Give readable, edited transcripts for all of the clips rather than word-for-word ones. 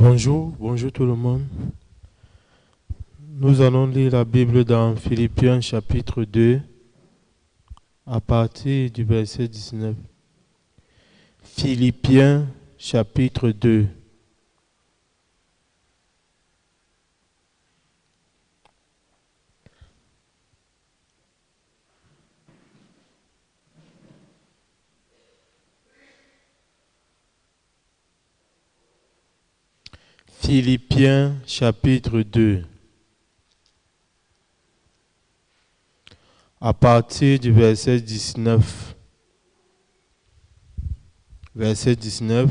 Bonjour tout le monde. Nous allons lire la Bible dans Philippiens chapitre 2 à partir du verset 19. Philippiens chapitre 2. Philippiens chapitre 2 à partir du verset 19. Verset 19.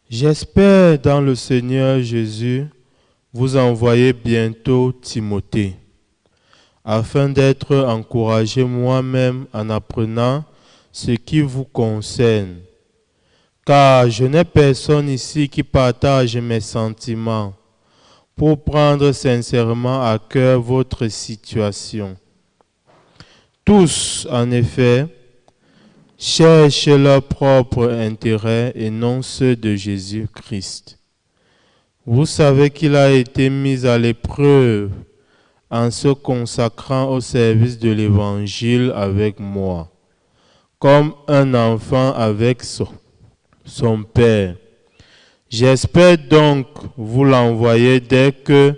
J'espère dans le Seigneur Jésus vous envoyer bientôt Timothée, afin d'être encouragé moi-même en apprenant ce qui vous concerne. Car je n'ai personne ici qui partage mes sentiments pour prendre sincèrement à cœur votre situation. Tous, en effet, cherchent leur propre intérêt et non ceux de Jésus-Christ. Vous savez qu'il a été mis à l'épreuve en se consacrant au service de l'Évangile avec moi, comme un enfant avec son père. J'espère donc vous l'envoyer dès que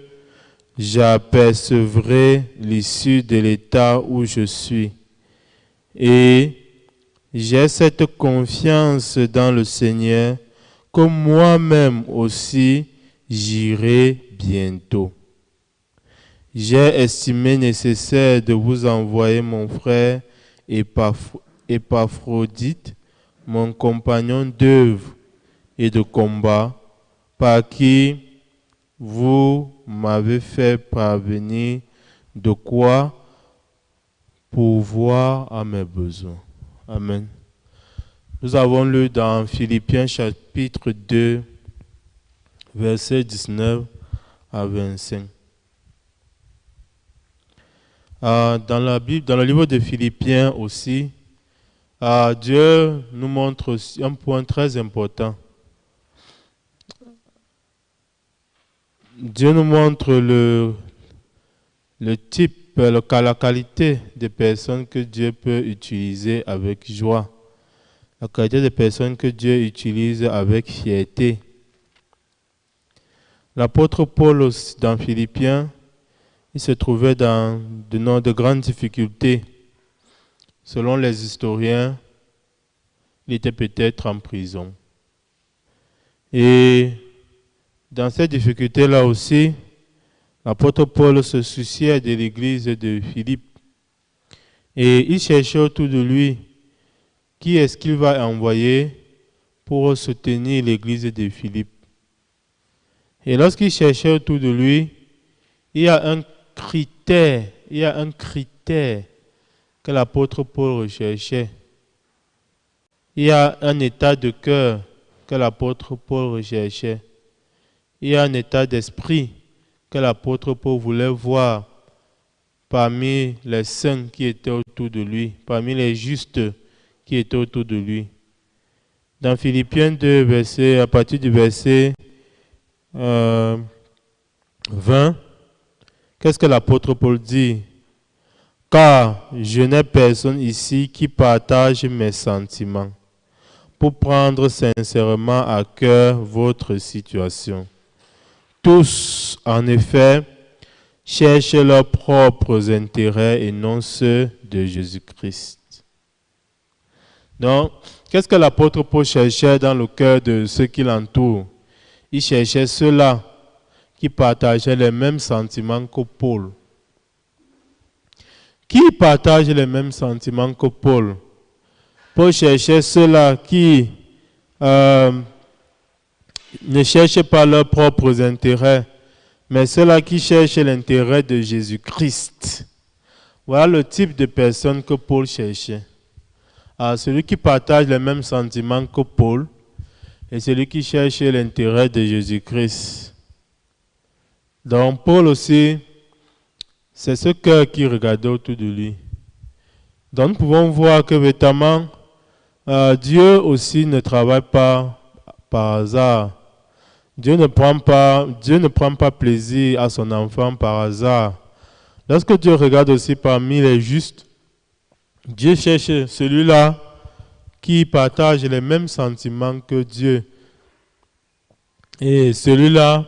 j'apercevrai l'issue de l'état où je suis. Et j'ai cette confiance dans le Seigneur que moi-même aussi j'irai bientôt. J'ai estimé nécessaire de vous envoyer mon frère Épaphrodite, mon compagnon d'œuvre et de combat, par qui vous m'avez fait parvenir de quoi pourvoir à mes besoins. Amen. Nous avons lu dans Philippiens chapitre 2, versets 19 à 25. Dans la Bible, dans le livre de Philippiens aussi, Dieu nous montre aussi un point très important. Dieu nous montre le type, la qualité des personnes que Dieu peut utiliser avec joie. La qualité des personnes que Dieu utilise avec fierté. L'apôtre Paul, dans Philippiens, il se trouvait dans de grandes difficultés. Selon les historiens, il était peut-être en prison. Et dans ces difficultés-là aussi, l'apôtre Paul se souciait de l'église de Philippe. Et il cherchait autour de lui qui est-ce qu'il va envoyer pour soutenir l'église de Philippe. Et lorsqu'il cherchait autour de lui, il y a un critère que l'apôtre Paul recherchait. Il y a un état de cœur que l'apôtre Paul recherchait. Il y a un état d'esprit que l'apôtre Paul voulait voir parmi les saints qui étaient autour de lui, parmi les justes qui étaient autour de lui. Dans Philippiens 2, à partir du verset 20, qu'est-ce que l'apôtre Paul dit? Car je n'ai personne ici qui partage mes sentiments pour prendre sincèrement à cœur votre situation. Tous, en effet, cherchent leurs propres intérêts et non ceux de Jésus-Christ. Donc, qu'est-ce que l'apôtre Paul cherchait dans le cœur de ceux qui l'entourent? Il cherchait ceux-là qui partageaient les mêmes sentiments que Paul. Qui partage les mêmes sentiments que Paul? Paul cherchait ceux-là qui ne cherchent pas leurs propres intérêts, mais ceux-là qui cherchent l'intérêt de Jésus-Christ. Voilà le type de personne que Paul cherchait. Celui qui partage les mêmes sentiments que Paul et celui qui cherche l'intérêt de Jésus-Christ. Donc Paul aussi, c'est ce cœur qui regardait autour de lui. Donc nous pouvons voir que véritablement, Dieu aussi ne travaille pas par hasard. Dieu ne prend pas plaisir à son enfant par hasard. Lorsque Dieu regarde aussi parmi les justes, Dieu cherche celui-là qui partage les mêmes sentiments que Dieu. Et celui-là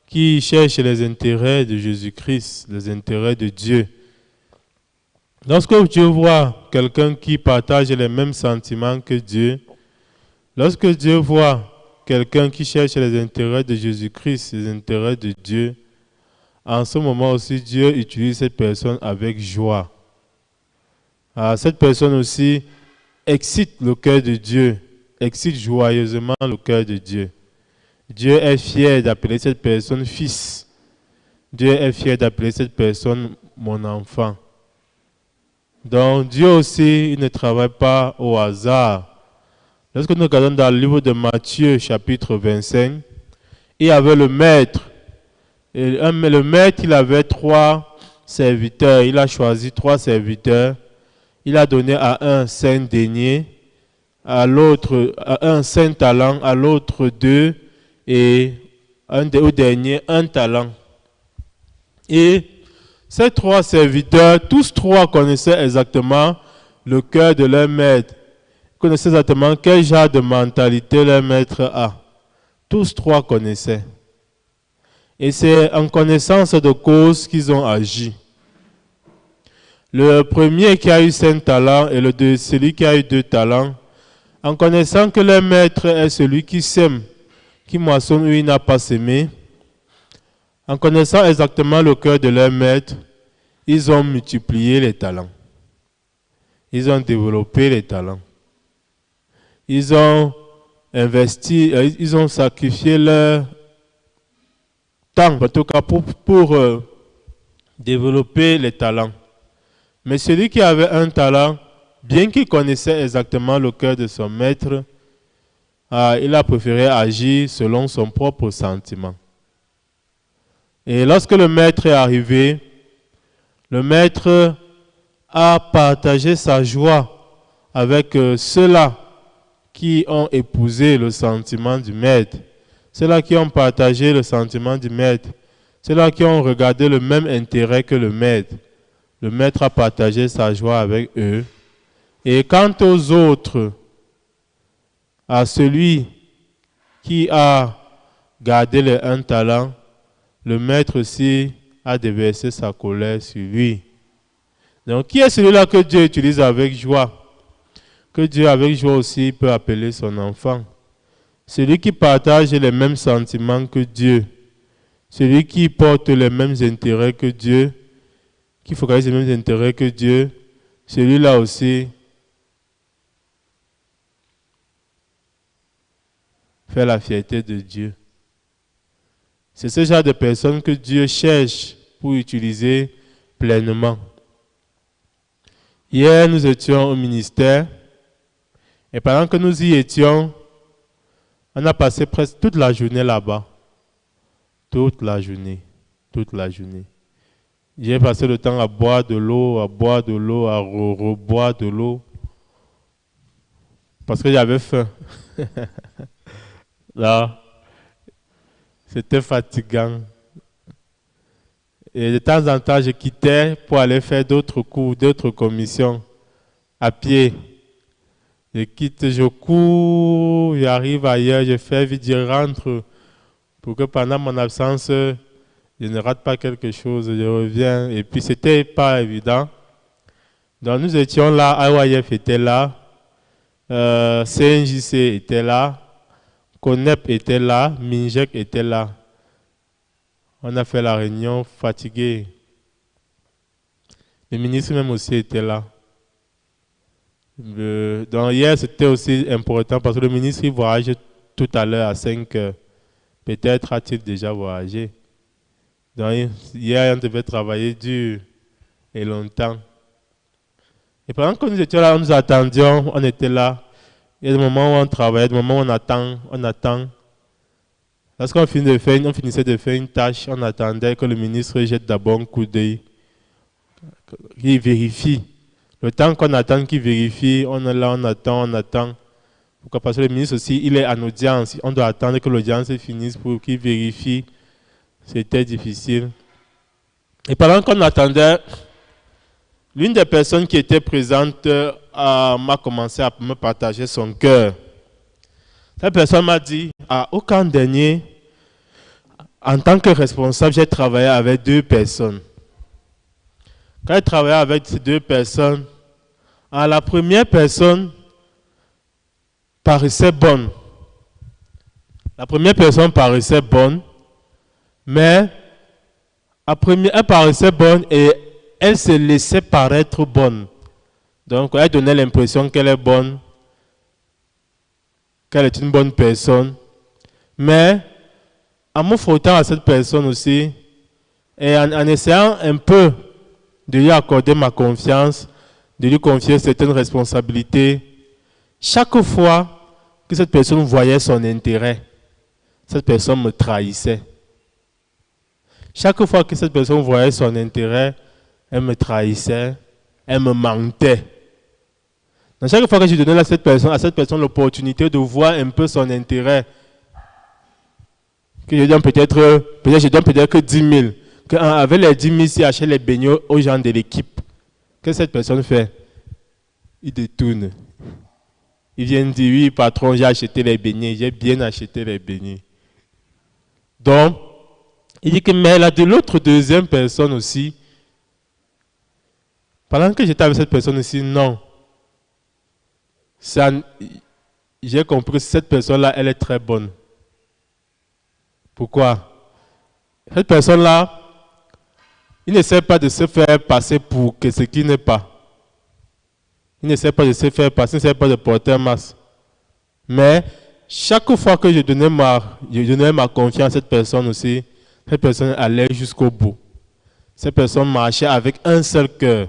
qui cherche les intérêts de Jésus-Christ, les intérêts de Dieu. Lorsque Dieu voit quelqu'un qui partage les mêmes sentiments que Dieu, lorsque Dieu voit quelqu'un qui cherche les intérêts de Jésus-Christ, les intérêts de Dieu, en ce moment aussi, Dieu utilise cette personne avec joie. Cette personne aussi excite le cœur de Dieu, excite joyeusement le cœur de Dieu. Dieu est fier d'appeler cette personne fils. Dieu est fier d'appeler cette personne mon enfant. Donc Dieu aussi, il ne travaille pas au hasard. Lorsque nous regardons dans le livre de Matthieu, chapitre 25, il y avait le maître. Et le maître, il avait 3 serviteurs. Il a choisi 3 serviteurs. Il a donné à un 5 deniers, à l'autre un 5 talents, à l'autre 2 et au dernier 1 talent. Et ces 3 serviteurs, tous 3 connaissaient exactement le cœur de leur maître. Ils connaissaient exactement quel genre de mentalité leur maître a. Tous 3 connaissaient. Et c'est en connaissance de cause qu'ils ont agi. Le premier qui a eu 5 talents et celui qui a eu 2 talents, en connaissant que leur maître est celui qui sème, qui moissonne où il n'a pas semé, en connaissant exactement le cœur de leur maître, ils ont multiplié les talents. Ils ont développé les talents. Ils ont investi, ils ont sacrifié leur temps, en tout cas pour développer les talents. Mais celui qui avait un talent, bien qu'il connaissait exactement le cœur de son maître, il a préféré agir selon son propre sentiment. Et lorsque le maître est arrivé, le maître a partagé sa joie avec ceux-là qui ont épousé le sentiment du maître, ceux-là qui ont partagé le sentiment du maître, ceux-là qui ont regardé le même intérêt que le maître. Le maître a partagé sa joie avec eux. Et quant aux autres, à celui qui a gardé le 1 talent, le maître aussi a déversé sa colère sur lui. Donc, qui est celui-là que Dieu utilise avec joie? Que Dieu avec joie aussi peut appeler son enfant. Celui qui partage les mêmes sentiments que Dieu. Celui qui porte les mêmes intérêts que Dieu. Qui focalise les mêmes intérêts que Dieu. Celui-là aussi fait la fierté de Dieu. C'est ce genre de personnes que Dieu cherche pour utiliser pleinement. Hier, nous étions au ministère et pendant que nous y étions, on a passé presque toute la journée là-bas. Toute la journée. J'ai passé le temps à boire de l'eau, à reboire de l'eau parce que j'avais faim. Là, c'était fatigant. Et de temps en temps, je quittais pour aller faire d'autres cours, d'autres commissions à pied. Je quitte, je cours, j'arrive ailleurs, je fais vite, je rentre pour que pendant mon absence, je ne rate pas quelque chose, je reviens. Et puis, c'était pas évident. Donc, nous étions là, AYF était là, CNJC était là, CONEP était là, MINJEC était là. On a fait la réunion fatigué. Le ministre même aussi était là. Donc hier, c'était aussi important parce que le ministre il voyage tout à l'heure à 5 heures. Peut-être a-t-il déjà voyagé. Donc hier, on devait travailler dur et longtemps. Et pendant que nous étions là, nous attendions, on était là. Il y a des moments où on travaillait, des moments où on attend. Lorsqu'on finissait de faire une tâche, on attendait que le ministre jette d'abord un coup d'œil. Il vérifie Le temps qu'on attend qu'il vérifie, on est là, on attend. Pourquoi? Parce que le ministre aussi, il est en audience. On doit attendre que l'audience finisse pour qu'il vérifie. C'était difficile. Et pendant qu'on attendait, l'une des personnes qui était présente m'a commencé à me partager son cœur. Cette personne m'a dit, au camp dernier, en tant que responsable, j'ai travaillé avec 2 personnes. Quand j'ai travaillé avec ces 2 personnes, la première personne paraissait bonne. La première personne paraissait bonne, mais elle paraissait bonne et elle se laissait paraître bonne. Donc, elle donnait l'impression qu'elle est bonne, qu'elle est une bonne personne. Mais, en me frottant à cette personne aussi, et en essayant un peu de lui accorder ma confiance, de lui confier certaines responsabilités, chaque fois que cette personne voyait son intérêt, cette personne me trahissait. Chaque fois que cette personne voyait son intérêt, elle me trahissait, elle me mentait. Donc chaque fois que je donnais à cette personne l'opportunité de voir un peu son intérêt, que je donne peut-être que 10 000, qu'avec les 10 000, si j'achète les beignets aux gens de l'équipe, que cette personne fait? Il détourne. Il vient dire, oui patron, j'ai acheté les beignets, j'ai bien acheté les beignets. Donc, il dit que, mais là, de l'autre deuxième personne aussi, pendant que j'étais avec cette personne aussi, non. J'ai compris que cette personne-là, elle est très bonne. Pourquoi? Cette personne-là, il n'essaie pas de se faire passer pour ce qui n'est pas. Il n'essaie pas de se faire passer, il n'essaie pas de porter un masque. Mais chaque fois que je donnais ma confiance à cette personne aussi, cette personne allait jusqu'au bout. Cette personne marchait avec un seul cœur.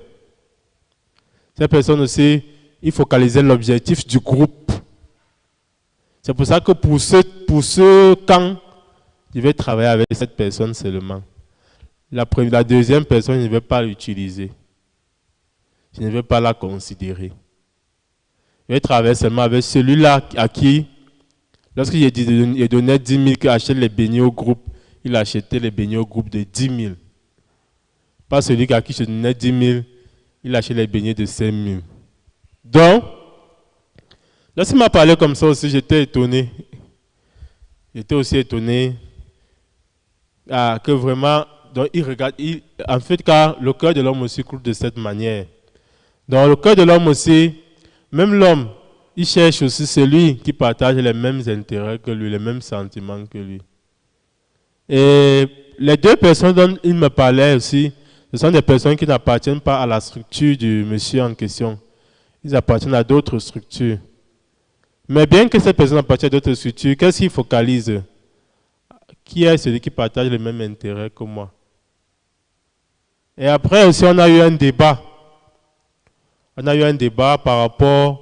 Cette personne aussi, il focalisait l'objectif du groupe. C'est pour ça que pour ce camp, je vais travailler avec cette personne seulement. La deuxième personne, je ne vais pas l'utiliser. Je ne vais pas la considérer. Je vais travailler seulement avec celui-là à qui, lorsqu'il donnait 10 000 qu'il achète les beignets au groupe, il achetait les beignets au groupe de 10 000. Pas celui à qui je donnais 10 000, il achetait les beignets de 5 000. Donc, lorsqu'il m'a parlé comme ça aussi, j'étais étonné. J'étais aussi étonné que vraiment, donc il regarde, en fait, car le cœur de l'homme aussi coule de cette manière. Dans le cœur de l'homme aussi, même l'homme, il cherche aussi celui qui partage les mêmes intérêts que lui, les mêmes sentiments que lui. Et les 2 personnes dont il me parlait aussi, ce sont des personnes qui n'appartiennent pas à la structure du monsieur en question. Ils appartiennent à d'autres structures. Mais bien que cette personne appartienne à d'autres structures, qu'est-ce qu'il focalise? Qui est celui qui partage les mêmes intérêts que moi? Et après aussi, on a eu un débat. On a eu un débat par rapport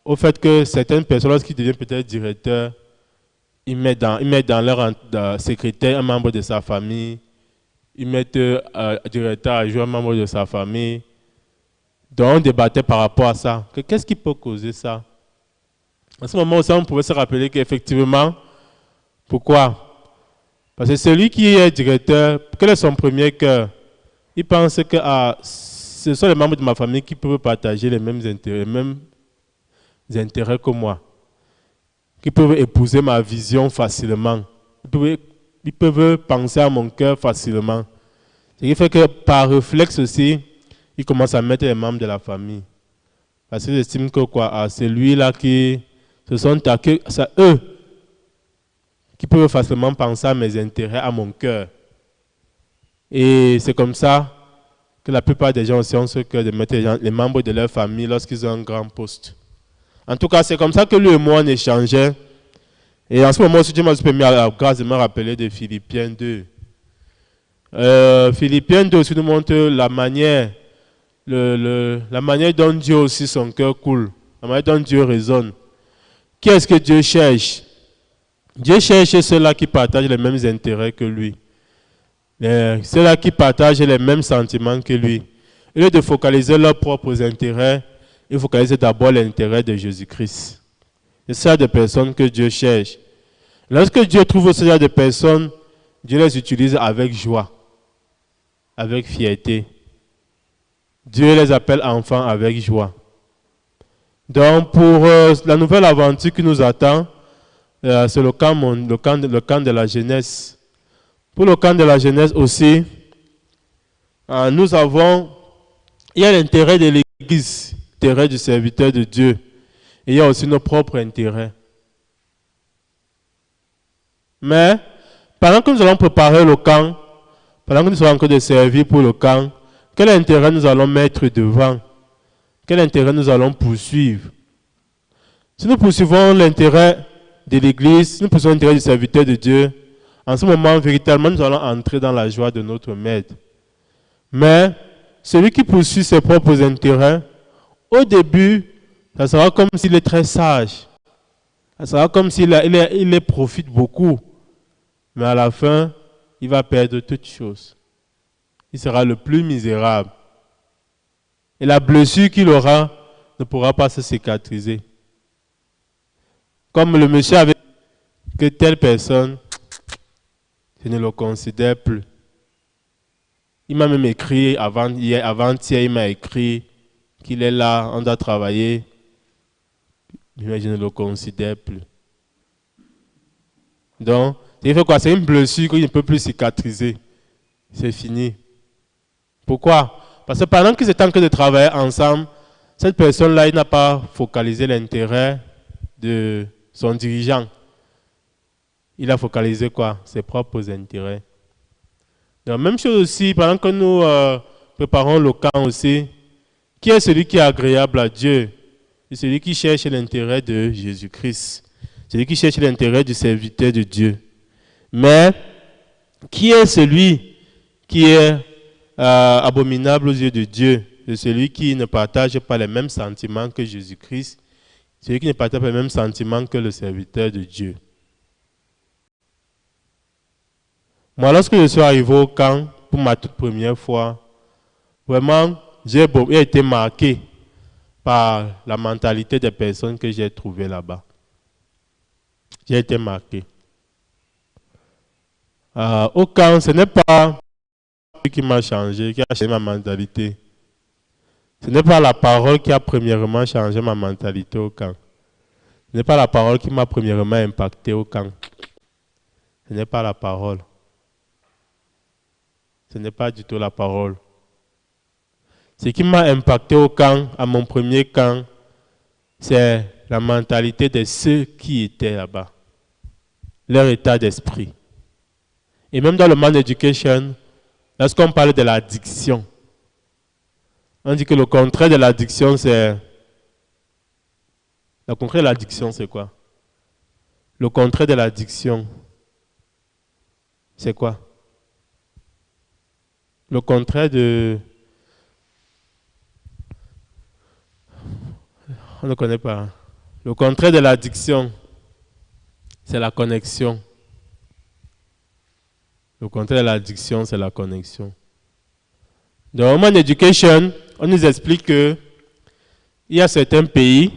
au fait que certaines personnes, lorsqu'ils deviennent peut-être directeurs, ils mettent dans leur secrétaire un membre de sa famille, ils mettent directeur adjoint un membre de sa famille. Donc on débattait par rapport à ça. Qu'est-ce qui peut causer ça? À ce moment aussi, on pouvait se rappeler qu'effectivement, pourquoi? Parce que celui qui est directeur, quel est son premier cœur? Il pense que ce sont les membres de ma famille qui peuvent partager les mêmes intérêts que moi, qui peuvent épouser ma vision facilement, ils peuvent penser à mon cœur facilement. Ce qui fait que par réflexe aussi, ils commencent à mettre les membres de la famille. Parce qu'ils estiment que quoi, c'est lui-là c'est eux qui peuvent facilement penser à mes intérêts, à mon cœur. Et c'est comme ça que la plupart des gens aussi ont ce cœur de mettre les membres de leur famille lorsqu'ils ont un grand poste. En tout cas, c'est comme ça que lui et moi on échangeait. Et en ce moment aussi, Dieu m'a permis à la grâce de me rappeler de Philippiens 2. Philippiens 2 aussi nous montre la manière dont Dieu aussi son cœur coule, la manière dont Dieu raisonne. Qui est-ce que Dieu cherche? Dieu cherche ceux-là qui partagent les mêmes intérêts que lui. Ceux-là qui partagent les mêmes sentiments que lui. Au lieu de focaliser leurs propres intérêts, ils focalisent d'abord l'intérêt de Jésus-Christ. C'est ça de personnes que Dieu cherche. Lorsque Dieu trouve ce genre de personnes, Dieu les utilise avec joie, avec fierté. Dieu les appelle enfants avec joie. Donc pour la nouvelle aventure qui nous attend, c'est le camp de la jeunesse. Pour le camp de la jeunesse aussi, il y a l'intérêt de l'Église, l'intérêt du serviteur de Dieu. Et il y a aussi nos propres intérêts. Mais, pendant que nous allons préparer le camp, pendant que nous serons en train de servir pour le camp, quel intérêt nous allons mettre devant? Quel intérêt nous allons poursuivre? Si nous poursuivons l'intérêt de l'Église, si nous poursuivons l'intérêt du serviteur de Dieu, en ce moment, véritablement, nous allons entrer dans la joie de notre Maître. Mais, celui qui poursuit ses propres intérêts, au début, ça sera comme s'il est très sage. Ça sera comme s'il les profite beaucoup. Mais à la fin, il va perdre toutes choses. Il sera le plus misérable. Et la blessure qu'il aura ne pourra pas se cicatriser. Comme le monsieur avait dit que telle personne, je ne le considère plus. Il m'a même écrit avant-hier, il m'a écrit qu'il est là, on doit travailler. Mais je ne le considère plus. Donc, il fait quoi? C'est une blessure qu'il ne peut plus cicatriser. C'est fini. Pourquoi? Parce que pendant qu'ils étaient en train de travailler ensemble, cette personne-là, il n'a pas focalisé l'intérêt de son dirigeant. Il a focalisé quoi? Ses propres intérêts. Donc, même chose aussi, pendant que nous préparons le camp aussi, qui est celui qui est agréable à Dieu? C'est celui qui cherche l'intérêt de Jésus-Christ. Celui qui cherche l'intérêt du serviteur de Dieu. Mais, qui est celui qui est abominable aux yeux de Dieu? C'est celui qui ne partage pas les mêmes sentiments que Jésus-Christ. Celui qui ne partage pas les mêmes sentiments que le serviteur de Dieu. Moi, lorsque je suis arrivé au camp, pour ma toute première fois, vraiment, j'ai été marqué par la mentalité des personnes que j'ai trouvées là-bas. J'ai été marqué. Au camp, ce n'est pas ce qui m'a changé, qui a changé ma mentalité. Ce n'est pas la parole qui a premièrement changé ma mentalité au camp. Ce n'est pas la parole qui m'a premièrement impacté au camp. Ce n'est pas la parole. Ce n'est pas du tout la parole. Ce qui m'a impacté au camp, à mon premier camp, c'est la mentalité de ceux qui étaient là-bas. Leur état d'esprit. Et même dans le Man Education, lorsqu'on parle de l'addiction, on dit que le contraire de l'addiction, c'est... Le contraire de l'addiction, c'est quoi? Le contraire de l'addiction, c'est quoi? Le contraire de... On ne connaît pas. Le contraire de l'addiction, c'est la connexion. Le contraire de l'addiction, c'est la connexion. Dans Human Education, on nous explique qu'il y a certains pays,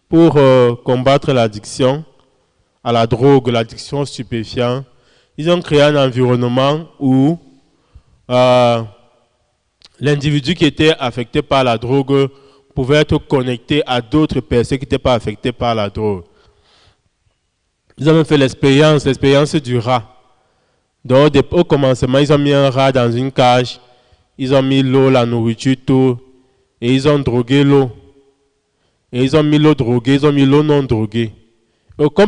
pour combattre l'addiction à la drogue, l'addiction aux stupéfiants, ils ont créé un environnement où l'individu qui était affecté par la drogue pouvait être connecté à d'autres personnes qui n'étaient pas affectées par la drogue. Ils ont même fait l'expérience du rat. Donc, au commencement, ils ont mis un rat dans une cage, ils ont mis l'eau, la nourriture, tout, et ils ont drogué l'eau. Et ils ont mis l'eau droguée, ils ont mis l'eau non droguée.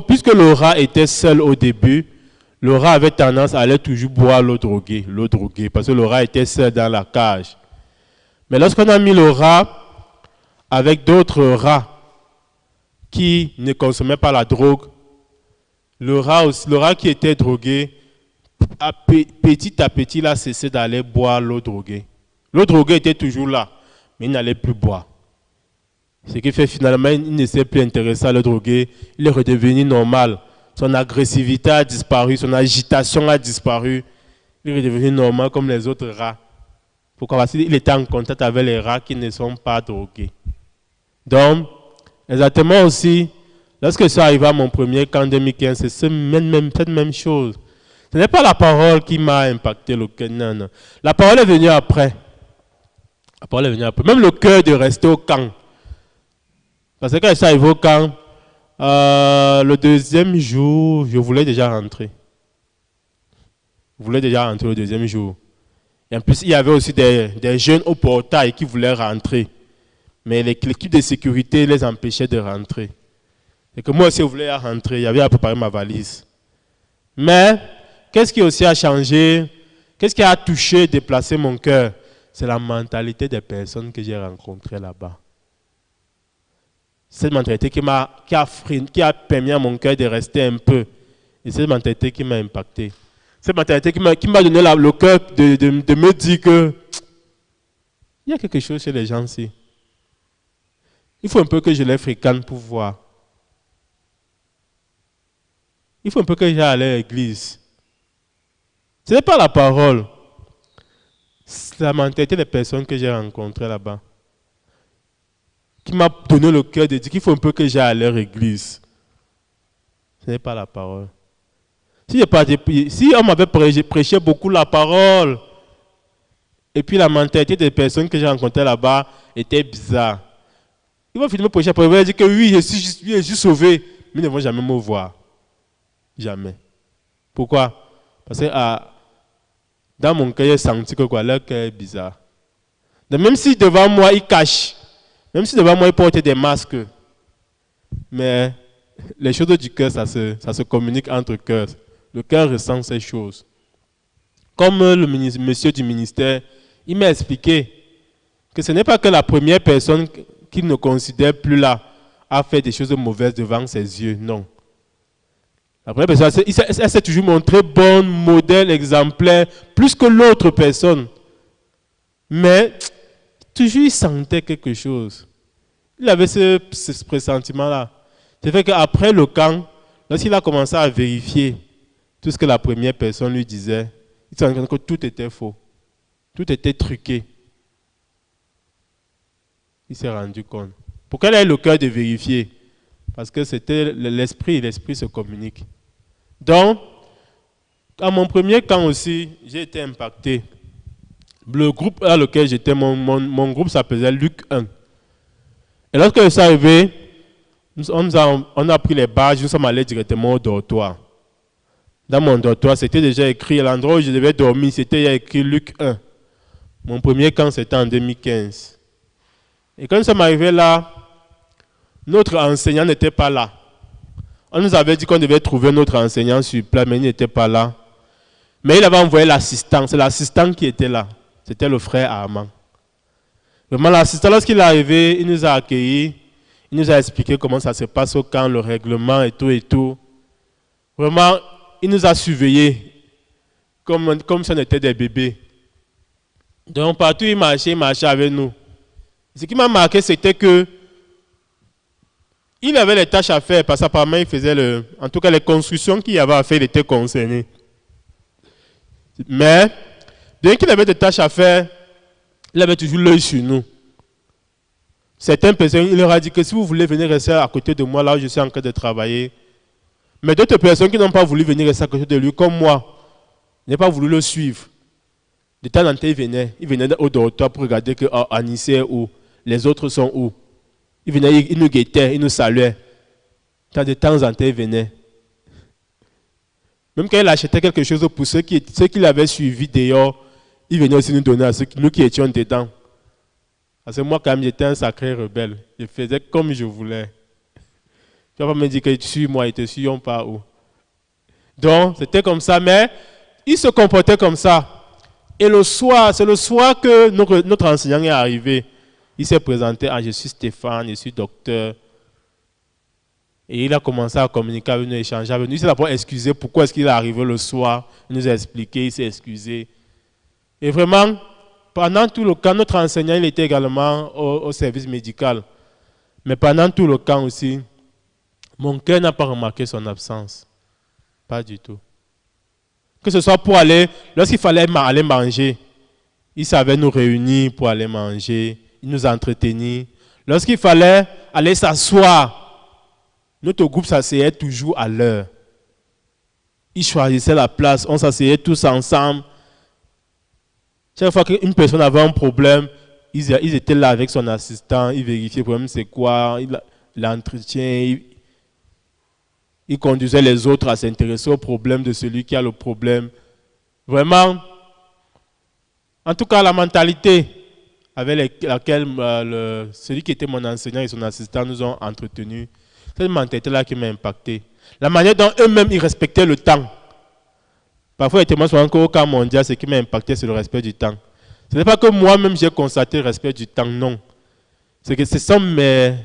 Puisque le rat était seul au début, le rat avait tendance à aller toujours boire l'eau droguée, parce que le rat était seul dans la cage. Mais lorsqu'on a mis le rat avec d'autres rats qui ne consommaient pas la drogue, le rat qui était drogué, petit à petit, il a cessé d'aller boire l'eau droguée. L'eau droguée était toujours là, mais il n'allait plus boire. Ce qui fait finalement, il ne s'est plus intéressé à l'eau droguée, il est redevenu normal. Son agressivité a disparu, son agitation a disparu. Il est redevenu normal comme les autres rats. Pourquoi? Parce qu'il était en contact avec les rats qui ne sont pas drogués. Donc, exactement aussi, lorsque je suis arrivé à mon premier camp en 2015, c'est cette même chose. Ce n'est pas la parole qui m'a impacté le cœur, non. La parole est venue après. La parole est venue après. Même le cœur de rester au camp. Parce que quand je suis arrivé au camp, le deuxième jour, je voulais déjà rentrer. Je voulais déjà rentrer le deuxième jour. Et en plus, il y avait aussi des jeunes au portail qui voulaient rentrer. Mais l'équipe de sécurité les empêchait de rentrer. Et que moi aussi, je voulais rentrer. J'avais à préparer ma valise. Mais, qu'est-ce qui aussi a changé? Qu'est-ce qui a touché, déplacé mon cœur? C'est la mentalité des personnes que j'ai rencontrées là-bas. Cette mentalité qui a permis à mon cœur de rester un peu. Et cette mentalité qui m'a impacté. Cette mentalité qui m'a donné le cœur de me dire que il y a quelque chose chez les gens ici. Il faut un peu que je les fréquente pour voir. Il faut un peu que j'aille à l'église. Ce n'est pas la parole. C'est la mentalité des personnes que j'ai rencontrées là-bas qui m'a donné le cœur de dire qu'il faut un peu que j'aille à leur église. Ce n'est pas la parole. Si on m'avait prêché beaucoup la parole, et puis la mentalité des personnes que j'ai rencontrées là-bas était bizarre, ils vont finir me prêcher, ils vont dire que oui, je suis sauvé, mais ils ne vont jamais me voir. Jamais. Pourquoi? Parce que dans mon cœur, j'ai senti que leur cœur est bizarre. Donc, même si devant moi, ils cachent, même si devant moi, ils portent des masques, mais les choses du cœur, ça se communique entre cœurs. Le cœur ressent ces choses. Comme le monsieur du ministère, il m'a expliqué que ce n'est pas que la première personne qu'il ne considère plus là a fait des choses mauvaises devant ses yeux, non. La première personne, elle s'est toujours montrée bonne, modèle, exemplaire, plus que l'autre personne. Mais toujours il sentait quelque chose. Il avait ce pressentiment-là. C'est fait qu'après le camp, lorsqu'il a commencé à vérifier tout ce que la première personne lui disait, il s'est rendu compte que tout était faux. Tout était truqué. Il s'est rendu compte. Pourquoi il a eu le cœur de vérifier? Parce que c'était l'esprit se communique. Donc, à mon premier camp aussi, j'ai été impacté. Le groupe à lequel j'étais, mon groupe s'appelait Luc 1. Et lorsque je suis arrivé, on a pris les badges, nous sommes allés directement au dortoir. Dans mon dortoir, c'était déjà écrit, à l'endroit où je devais dormir, c'était écrit Luc 1. Mon premier camp, c'était en 2015. Et quand nous sommes arrivés là, notre enseignant n'était pas là. On nous avait dit qu'on devait trouver notre enseignant sur place, mais il n'était pas là. Mais il avait envoyé l'assistant. C'est l'assistant qui était là. C'était le frère Armand. Vraiment, l'assistant, lorsqu'il est arrivé, il nous a accueillis. Il nous a expliqué comment ça se passe au camp, le règlement et tout et tout. Vraiment, il nous a surveillés comme si on était des bébés. Donc, partout il marchait avec nous. Ce qui m'a marqué, c'était que il avait les tâches à faire, parce qu'apparemment, il faisait en tout cas, les constructions qu'il y avait à faire, il était concerné. Mais, bien qu'il avait des tâches à faire, il avait toujours l'œil sur nous. Certaines personnes, il leur a dit que si vous voulez venir rester à côté de moi, là où je suis en train de travailler. Mais d'autres personnes qui n'ont pas voulu venir rester à côté de lui, comme moi, n'ont pas voulu le suivre. De temps en temps, il venait au dortoir pour regarder que Anissé est où, les autres sont où. Il venait, il nous guettait, il nous saluait. De temps en temps, il venait. Même quand il achetait quelque chose pour ceux qui l'avaient suivi dehors, il venait aussi nous donner à nous qui étions dedans. Parce que moi, quand même, j'étais un sacré rebelle. Je faisais comme je voulais. Tu vas pas me dire que tu suis moi et te suions pas où. Donc, c'était comme ça, mais il se comportait comme ça. Et c'est le soir que notre enseignant est arrivé. Il s'est présenté, je suis Stéphane, je suis docteur. Et il a commencé à communiquer avec nous, échanger avec nous. Il s'est d'abord excusé pourquoi est-ce qu'il est arrivé le soir. Il nous a expliqué, il s'est excusé. Et vraiment, pendant tout le camp, notre enseignant, il était également au service médical. Mais pendant tout le camp aussi, mon cœur n'a pas remarqué son absence. Pas du tout. Que ce soit pour aller, lorsqu'il fallait aller manger, il savait nous réunir pour aller manger, il nous entretenir. Lorsqu'il fallait aller s'asseoir, notre groupe s'asseyait toujours à l'heure. Il choisissait la place, on s'asseyait tous ensemble. Chaque fois qu'une personne avait un problème, ils étaient là avec son assistant, ils vérifiaient le problème c'est quoi, l'entretien, il conduisait les autres à s'intéresser au problème de celui qui a le problème. Vraiment, en tout cas la mentalité avec laquelle celui qui était mon enseignant et son assistant nous ont entretenus, cette mentalité-là qui m'a impacté. La manière dont eux-mêmes ils respectaient le temps. Parfois, les témoins sont encore au camp mondial, ce qui m'a impacté, c'est le respect du temps. Ce n'est pas que moi-même j'ai constaté le respect du temps, non. C'est que ce sont mes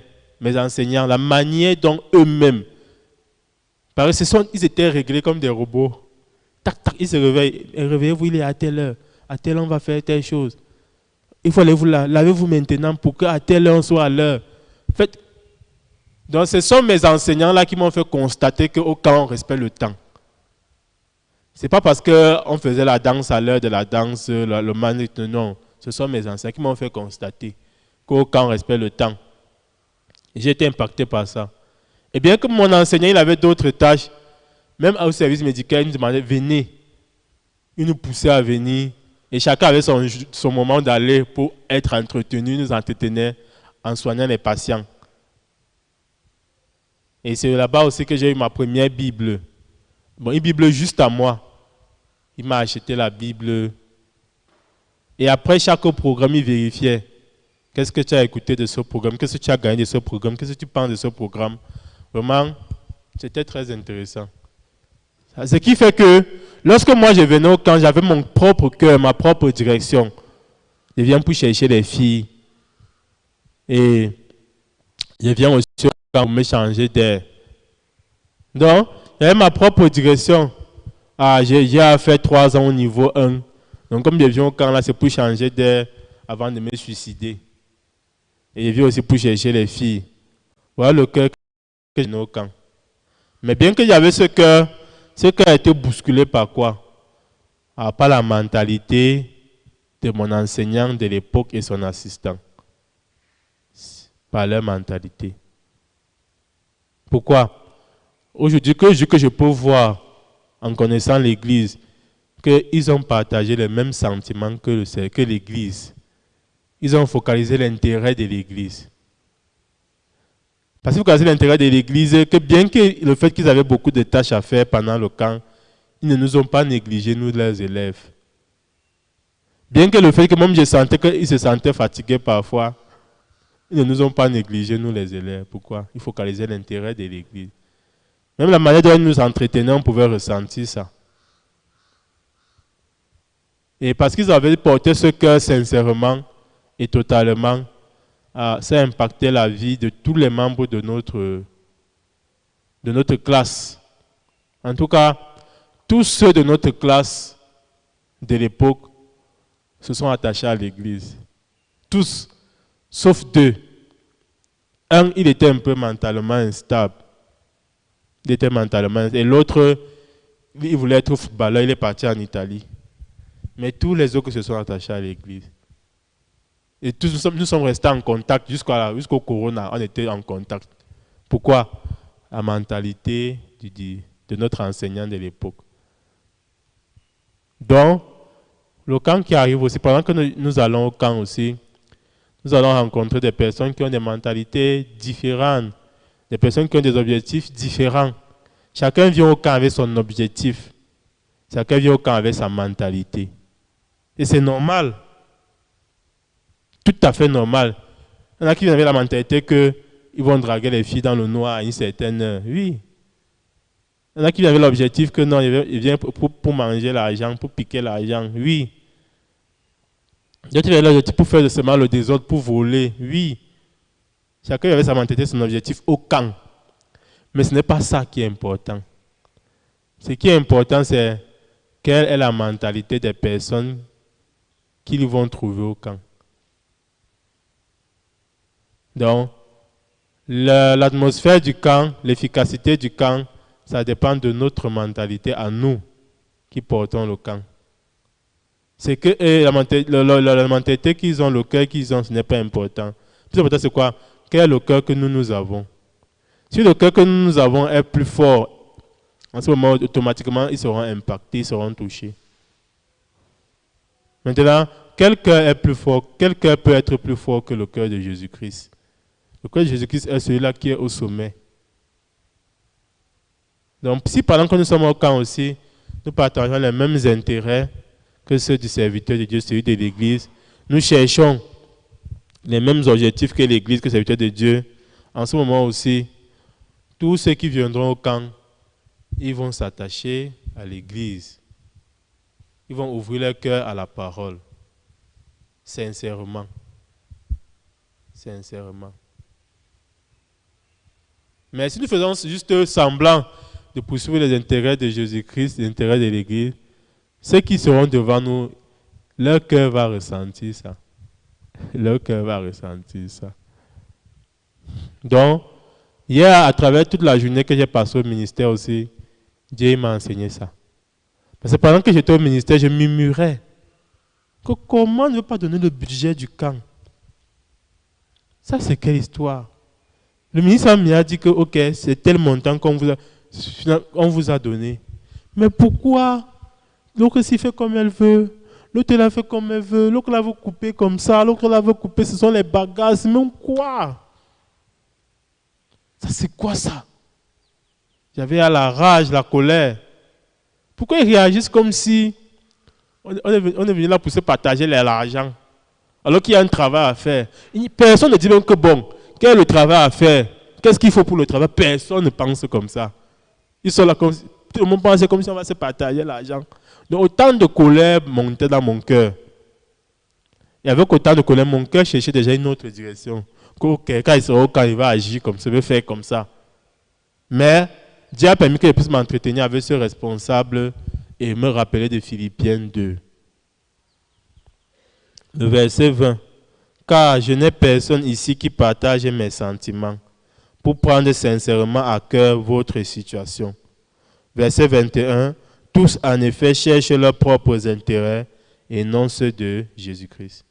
enseignants, la manière dont eux-mêmes, ils étaient réglés comme des robots. Tac, tac, ils se réveillent. Réveillez-vous, il est à telle heure. À telle heure, on va faire telle chose. Il faut aller vous lavez-vous maintenant pour qu'à telle heure, on soit à l'heure. Donc, ce sont mes enseignants-là qui m'ont fait constater qu'au camp, on respecte le temps. Ce n'est pas parce qu'on faisait la danse à l'heure de la danse, le manège, non. Ce sont mes enseignants qui m'ont fait constater qu'au camp, on respecte le temps. J'ai été impacté par ça. Et bien que mon enseignant, il avait d'autres tâches, même au service médical, il nous demandait, venez. Il nous poussait à venir. Et chacun avait son moment d'aller pour être entretenu, nous entretenait en soignant les patients. Et c'est là-bas aussi que j'ai eu ma première Bible. Bon, une Bible juste à moi. Il m'a acheté la Bible. Et après chaque programme, il vérifiait. Qu'est-ce que tu as écouté de ce programme? Qu'est-ce que tu as gagné de ce programme? Qu'est-ce que tu penses de ce programme? Vraiment, c'était très intéressant. Ce qui fait que, lorsque moi je venais au camp, j'avais mon propre cœur, ma propre direction. Je viens pour chercher les filles. Et je viens aussi au camp pour me changer d'air. Donc, j'avais ma propre direction. J'ai fait 3 ans au niveau 1. Donc, comme je viens au camp, là, c'est pour changer d'air avant de me suicider. Et je viens aussi pour chercher les filles. Voilà le cœur que j'ai au camp. Mais bien que j'avais ce cœur a été bousculé par quoi? Par la mentalité de mon enseignant de l'époque et son assistant. Par leur mentalité. Pourquoi? Aujourd'hui, que je peux voir, en connaissant l'Église, qu'ils ont partagé les mêmes sentiments que l'Église. Ils ont focalisé l'intérêt de l'Église. Parce qu'ils focalisaient l'intérêt de l'Église, que bien que le fait qu'ils avaient beaucoup de tâches à faire pendant le camp, ils ne nous ont pas négligé, nous, leurs élèves. Bien que le fait que même je sentais qu'ils se sentaient fatigués parfois, ils ne nous ont pas négligé, nous, les élèves. Pourquoi? Ils focalisaient l'intérêt de l'Église. Même la manière dont ils nous entretenaient, on pouvait ressentir ça. Et parce qu'ils avaient porté ce cœur sincèrement et totalement, ça a impacté la vie de tous les membres de notre classe. En tout cas, tous ceux de notre classe de l'époque se sont attachés à l'Église. Tous, sauf 2. Un, il était un peu mentalement instable. Il était mentalement instable. Et l'autre, il voulait être footballeur, il est parti en Italie. Mais tous les autres se sont attachés à l'Église. Et tous nous sommes restés en contact jusqu'au Corona, on était en contact. Pourquoi? La mentalité de notre enseignant de l'époque. Donc, le camp qui arrive aussi, pendant que nous allons au camp aussi, nous allons rencontrer des personnes qui ont des mentalités différentes, des personnes qui ont des objectifs différents. Chacun vient au camp avec son objectif. Chacun vient au camp avec sa mentalité. Et c'est normal. Tout à fait normal. Il y en a qui viennent avec la mentalité qu'ils vont draguer les filles dans le noir à une certaine heure. Oui. Il y en a qui viennent avec l'objectif que non, ils viennent pour manger l'argent, pour piquer l'argent. Oui. D'autres viennent avec l'objectif pour faire seulement le désordre, pour voler. Oui. Chacun avait sa mentalité, son objectif au camp. Mais ce n'est pas ça qui est important. Ce qui est important, c'est quelle est la mentalité des personnes qu'ils vont trouver au camp. Donc, l'atmosphère du camp, l'efficacité du camp, ça dépend de notre mentalité à nous qui portons le camp. C'est que la mentalité qu'ils ont, le cœur qu'ils ont, ce n'est pas important. Le plus important, c'est quoi? Quel est le cœur que nous avons? Si le cœur que nous avons est plus fort, en ce moment, automatiquement, ils seront impactés, ils seront touchés. Maintenant, quel cœur est plus fort? Quel cœur peut être plus fort que le cœur de Jésus-Christ? Le cœur de Jésus-Christ est celui-là qui est au sommet. Donc, si pendant que nous sommes au camp aussi, nous partageons les mêmes intérêts que ceux du serviteur de Dieu, celui de l'Église, nous cherchons les mêmes objectifs que l'Église, que le serviteur de Dieu, en ce moment aussi, tous ceux qui viendront au camp, ils vont s'attacher à l'Église. Ils vont ouvrir leur cœur à la parole. Sincèrement. Sincèrement. Mais si nous faisons juste semblant de poursuivre les intérêts de Jésus-Christ, les intérêts de l'Église, ceux qui seront devant nous, leur cœur va ressentir ça. Leur cœur va ressentir ça. Donc, hier, à travers toute la journée que j'ai passée au ministère aussi, Dieu m'a enseigné ça. Parce que pendant que j'étais au ministère, je murmurais que comment ne pas donner le budget du camp? Ça, c'est quelle histoire? Le ministre m'a dit que, ok, c'est tel montant qu'on vous a donné. Mais pourquoi? L'autre s'y fait comme elle veut. L'autre l'a fait comme elle veut. L'autre l'a veut couper comme ça. L'autre l'a veut couper. Ce sont les bagages. Mais quoi? Ça, c'est quoi ça? J'avais à la rage, la colère. Pourquoi ils réagissent comme si on est venu là pour se partager l'argent? Alors qu'il y a un travail à faire. Personne ne dit même que bon, quel est le travail à faire? Qu'est-ce qu'il faut pour le travail? Personne ne pense comme ça. Ils sont là comme si, tout le monde pense comme si on va se partager l'argent. Donc autant de colère montait dans mon cœur. Et avec autant de colère, mon cœur cherchait déjà une autre direction. Quand il sera quand il va agir comme ça, il va faire comme ça. Mais Dieu a permis que je puisse m'entretenir avec ce responsable et me rappeler de Philippiens 2. Le verset 20. Car je n'ai personne ici qui partage mes sentiments pour prendre sincèrement à cœur votre situation. Verset 21. Tous en effet cherchent leurs propres intérêts et non ceux de Jésus-Christ.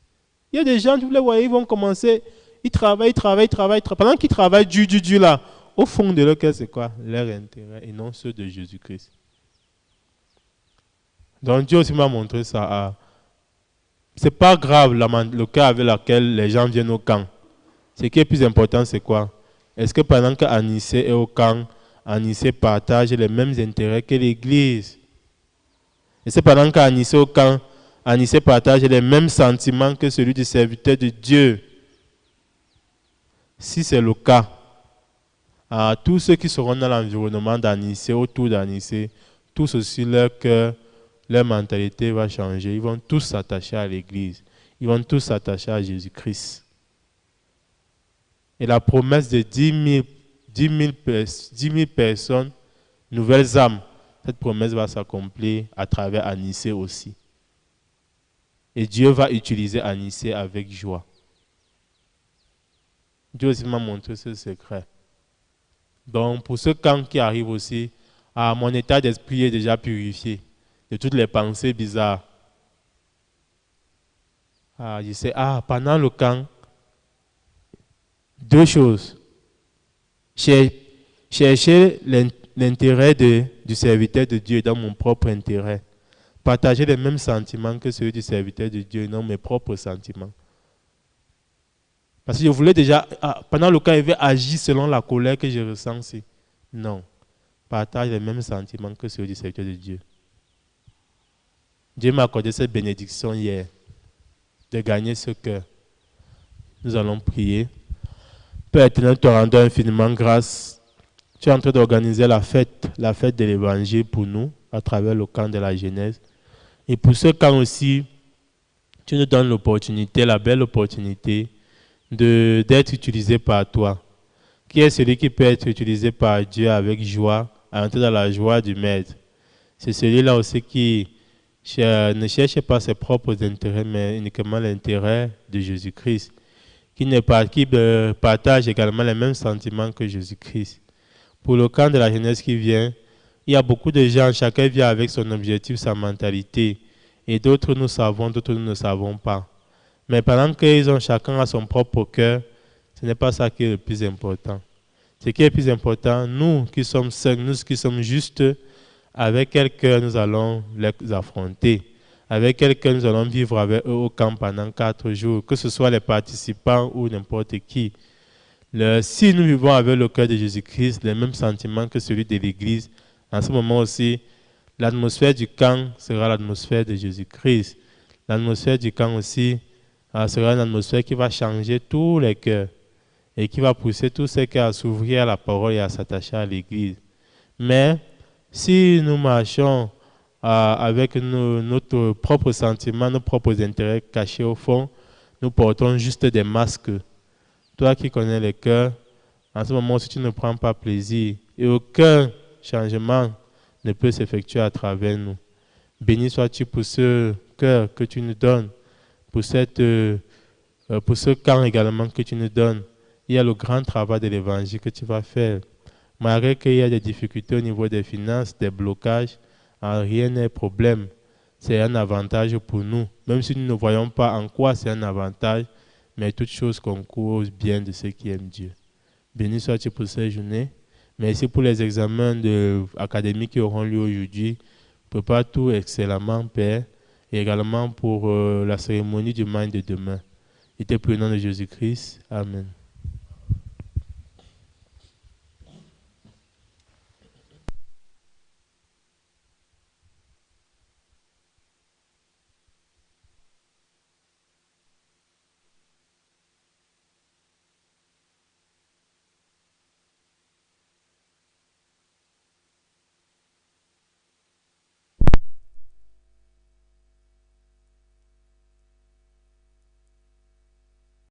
Il y a des gens, vous les voyez, ils vont commencer, ils travaillent. Pendant qu'ils travaillent dur là, au fond de leur cœur, c'est quoi? Leur intérêt et non ceux de Jésus-Christ. Donc Dieu aussi m'a montré ça. Ce n'est pas grave le cas avec lequel les gens viennent au camp. Ce qui est plus important, c'est quoi? Est-ce que pendant qu'Anissé est au camp, Anissé partage les mêmes intérêts que l'Église? Et c'est pendant qu'Anissé est au camp, Anissé partage les mêmes sentiments que celui du serviteur de Dieu? Si c'est le cas, tous ceux qui seront dans l'environnement d'Anissé, autour d'Anissé, tous aussi leur cœur, leur mentalité va changer. Ils vont tous s'attacher à l'Église. Ils vont tous s'attacher à Jésus-Christ. Et la promesse de 10 000 personnes, nouvelles âmes, cette promesse va s'accomplir à travers Anissé aussi. Et Dieu va utiliser Anissé avec joie. Dieu aussi m'a montré ce secret. Donc, pour ce camp qui arrive aussi, mon état d'esprit est déjà purifié de toutes les pensées bizarres. Je sais, pendant le camp, deux choses. Chercher l'intérêt du serviteur de Dieu dans mon propre intérêt. Partager les mêmes sentiments que ceux du serviteur de Dieu dans mes propres sentiments. Parce que je voulais déjà, pendant le camp, il veut agir selon la colère que je ressens ici. Non. Partage les mêmes sentiments que ceux du serviteur de Dieu. Dieu m'a accordé cette bénédiction hier, de gagner ce cœur. Nous allons prier. Père éternel, te rendons infiniment grâce. Tu es en train d'organiser la fête de l'évangile pour nous, à travers le camp de la Genèse. Et pour ce camp aussi, tu nous donnes l'opportunité, la belle opportunité, d'être utilisé par toi. Qui est celui qui peut être utilisé par Dieu avec joie, à entrer dans la joie du Maître? C'est celui-là aussi qui ne cherche pas ses propres intérêts, mais uniquement l'intérêt de Jésus-Christ, qui partage également les mêmes sentiments que Jésus-Christ. Pour le camp de la jeunesse qui vient, il y a beaucoup de gens, chacun vient avec son objectif, sa mentalité. et d'autres nous savons, d'autres nous ne savons pas. Mais pendant qu'ils ont chacun à son propre cœur, ce n'est pas ça qui est le plus important. Ce qui est le plus important, nous qui sommes seuls, nous qui sommes justes, avec quel cœur nous allons les affronter, avec quel cœur nous allons vivre avec eux au camp pendant 4 jours, que ce soit les participants ou n'importe qui. Si nous vivons avec le cœur de Jésus-Christ, les mêmes sentiments que celui de l'Église, en ce moment aussi, l'atmosphère du camp sera l'atmosphère de Jésus-Christ. L'atmosphère du camp aussi sera une atmosphère qui va changer tous les cœurs et qui va pousser tous ces cœurs à s'ouvrir à la parole et à s'attacher à l'Église. Mais si nous marchons avec notre propre sentiment, nos propres intérêts cachés au fond, nous portons juste des masques. Toi qui connais les cœurs, en ce moment, si tu ne prends pas plaisir, et aucun changement ne peut s'effectuer à travers nous. Béni sois-tu pour ce cœur que tu nous donnes, pour ce camp également que tu nous donnes. Il y a le grand travail de l'évangile que tu vas faire. Malgré qu'il y a des difficultés au niveau des finances, des blocages, rien n'est problème. C'est un avantage pour nous. Même si nous ne voyons pas en quoi c'est un avantage, mais toute chose concourt bien de ceux qui aiment Dieu. Béni sois-tu pour cette journée. Merci pour les examens académiques qui auront lieu aujourd'hui. Prépare tout excellemment, Père, et également pour la cérémonie du matin de demain. Il te prie au nom de Jésus-Christ. Amen.